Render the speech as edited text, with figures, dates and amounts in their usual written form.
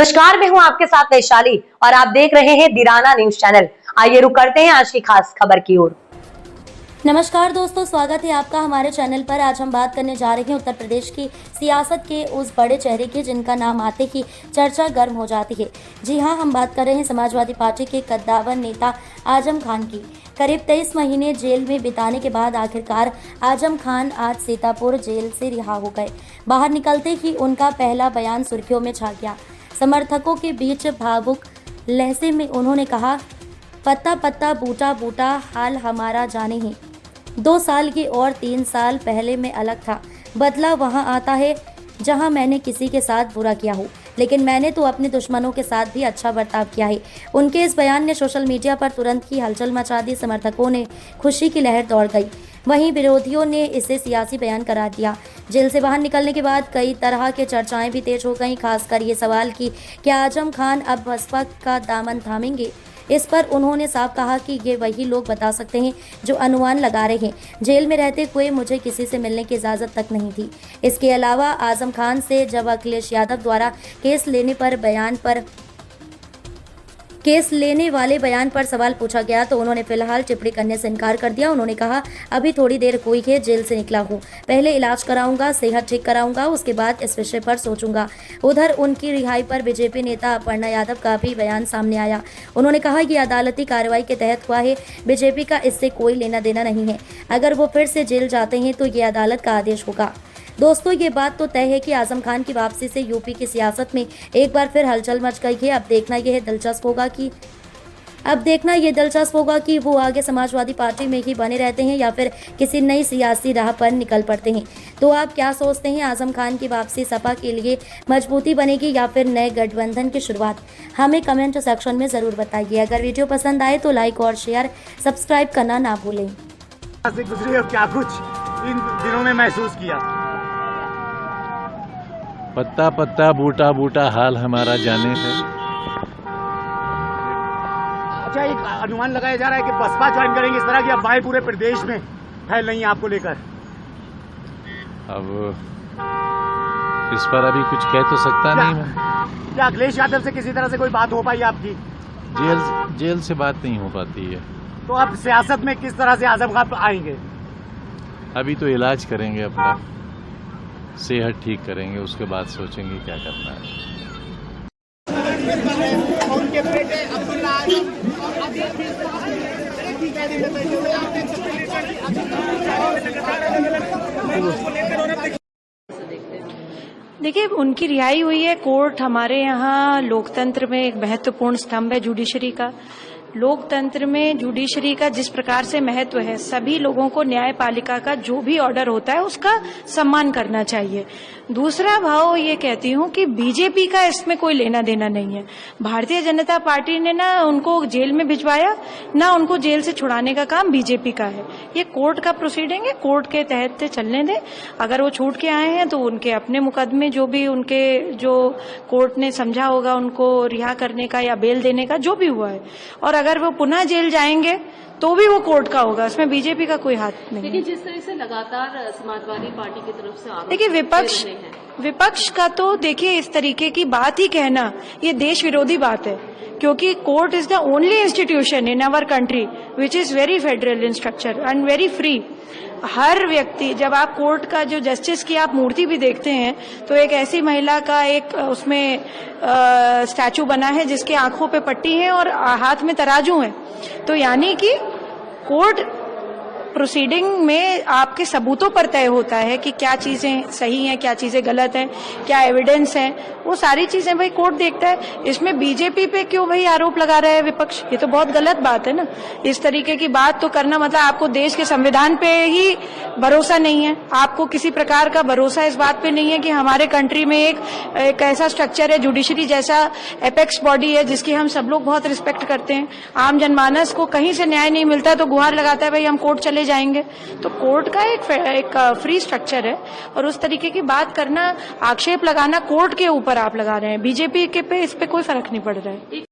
नमस्कार, मैं हूं आपके साथ वैशाली और आप देख रहे हैं दिराना न्यूज चैनल। आइए रुक करते हैं आज की खास खबर की ओर। नमस्कार दोस्तों, स्वागत है आपका हमारे चैनल पर। आज हम बात करने जा रहे हैं उत्तर प्रदेश की सियासत के उस बड़े चेहरे की जिनका नाम आते ही चर्चा गर्म हो जाती है। जी हां, हम बात कर रहे हैं समाजवादी पार्टी के कद्दावर नेता आजम खान की। करीब 23 महीने जेल में बिताने के बाद आखिरकार आजम खान आज सीतापुर जेल से रिहा हो गए। बाहर निकलते ही उनका पहला बयान सुर्खियों में छा गया। समर्थकों के बीच भावुक लहजे में उन्होंने कहा, पत्ता पत्ता बूटा बूटा हाल हमारा जाने ही। 2 साल की और 3 साल पहले मैं अलग था। बदला वहां आता है जहां मैंने किसी के साथ बुरा किया हो, लेकिन मैंने तो अपने दुश्मनों के साथ भी अच्छा बर्ताव किया है। उनके इस बयान ने सोशल मीडिया पर तुरंत ही हलचल मचा दी। समर्थकों ने खुशी की लहर दौड़ गई, वहीं विरोधियों ने इसे सियासी बयान करार दिया। जेल से बाहर निकलने के बाद कई तरह के चर्चाएं भी तेज हो गईं, खासकर ये सवाल कि क्या आजम खान अब बसपा का दामन थामेंगे। इस पर उन्होंने साफ कहा कि ये वही लोग बता सकते हैं जो अनुमान लगा रहे हैं। जेल में रहते हुए मुझे किसी से मिलने की इजाज़त तक नहीं थी। इसके अलावा आजम खान से जब अखिलेश यादव द्वारा केस लेने वाले बयान पर सवाल पूछा गया तो उन्होंने फिलहाल टिप्पणी करने से इनकार कर दिया। उन्होंने कहा, अभी थोड़ी देर हुई है जेल से निकला हूँ, पहले इलाज कराऊंगा, सेहत ठीक कराऊंगा, उसके बाद इस विषय पर सोचूंगा। उधर उनकी रिहाई पर बीजेपी नेता अपर्णा यादव का भी बयान सामने आया। उन्होंने कहा, ये अदालती कार्रवाई के तहत हुआ है, बीजेपी का इससे कोई लेना देना नहीं है। अगर वो फिर से जेल जाते हैं तो ये अदालत का आदेश होगा। दोस्तों, ये बात तो तय है कि आजम खान की वापसी से यूपी की सियासत में एक बार फिर हलचल मच गई है। अब देखना यह दिलचस्प होगा कि वो आगे समाजवादी पार्टी में ही बने रहते हैं या फिर किसी नई सियासी राह पर निकल पड़ते हैं। तो आप क्या सोचते हैं? आजम खान की वापसी सपा के लिए मजबूती बनेगी या फिर नए गठबंधन की शुरुआत? हमें कमेंट सेक्शन में ज़रूर बताइए। अगर वीडियो पसंद आए तो लाइक और शेयर, सब्सक्राइब करना ना भूलें। क्या कुछ इन दिनों में महसूस किया? पत्ता पत्ता बूटा बूटा हाल हमारा जाने है। अच्छा, एक अनुमान लगाया जा रहा है कि बसपा ज्वाइन करेंगे, इस तरह की अफवाहें पूरे प्रदेश में फैल रही हैं आपको लेकर। अब इस पर अभी कुछ कह तो सकता नहीं मैं। क्या अखिलेश यादव से किसी तरह से कोई बात हो पाई आपकी? जेल से बात नहीं हो पाती है। तो अब सियासत में किस तरह से आजम खान आएंगे? अभी तो इलाज करेंगे, अपना सेहत ठीक करेंगे, उसके बाद सोचेंगे क्या करना है। उनके बेटे अब्दुल्ला देखिए, उनकी रिहाई हुई है। कोर्ट हमारे यहाँ लोकतंत्र में एक महत्वपूर्ण स्तंभ है। जुडिशरी का, लोकतंत्र में जुडिशरी का जिस प्रकार से महत्व है, सभी लोगों को न्यायपालिका का जो भी ऑर्डर होता है उसका सम्मान करना चाहिए। दूसरा भाव ये कहती हूँ कि बीजेपी का इसमें कोई लेना देना नहीं है। भारतीय जनता पार्टी ने ना उनको जेल में भिजवाया, ना उनको जेल से छुड़ाने का काम बीजेपी का है। ये कोर्ट का प्रोसीडिंग है, कोर्ट के तहत चलने दें। अगर वो छूट के आए हैं तो उनके अपने मुकदमे जो कोर्ट ने समझा होगा उनको रिहा करने का या बेल देने का, जो भी हुआ है। और अगर वो पुनः जेल जाएंगे तो भी वो कोर्ट का होगा, उसमें बीजेपी का कोई हाथ नहीं। लेकिन जिस तरह से लगातार समाजवादी पार्टी की तरफ से देखिए, विपक्ष का तो देखिए इस तरीके की बात ही कहना ये देश विरोधी बात है, क्योंकि court is the only institution in our country which is very federal in structure and very free. हर व्यक्ति, जब आप कोर्ट का जो जस्टिस की आप मूर्ति भी देखते हैं तो एक ऐसी महिला का एक उसमें स्टैचू बना है जिसके आंखों पे पट्टी है और हाथ में तराजू है। तो यानी कि कोर्ट प्रोसीडिंग में आपके सबूतों पर तय होता है कि क्या चीजें सही हैं, क्या चीजें गलत हैं, क्या एविडेंस है, वो सारी चीजें भाई कोर्ट देखता है। इसमें बीजेपी पे क्यों भाई आरोप लगा रहा है विपक्ष? ये तो बहुत गलत बात है ना। इस तरीके की बात तो करना मतलब आपको देश के संविधान पे ही भरोसा नहीं है, आपको किसी प्रकार का भरोसा इस बात पे नहीं है कि हमारे कंट्री में एक ऐसा स्ट्रक्चर है, जुडिशरी जैसा एपेक्स बॉडी है जिसकी हम सब लोग बहुत रिस्पेक्ट करते हैं। आम जनमानस को कहीं से न्याय नहीं मिलता है तो गुहार लगाता है भाई हम कोर्ट चले जाएंगे। तो कोर्ट का एक फ्री स्ट्रक्चर है और उस तरीके की बात करना, आक्षेप लगाना कोर्ट के ऊपर आप लगा रहे हैं, बीजेपी के पे इस पे कोई फर्क नहीं पड़ रहा है।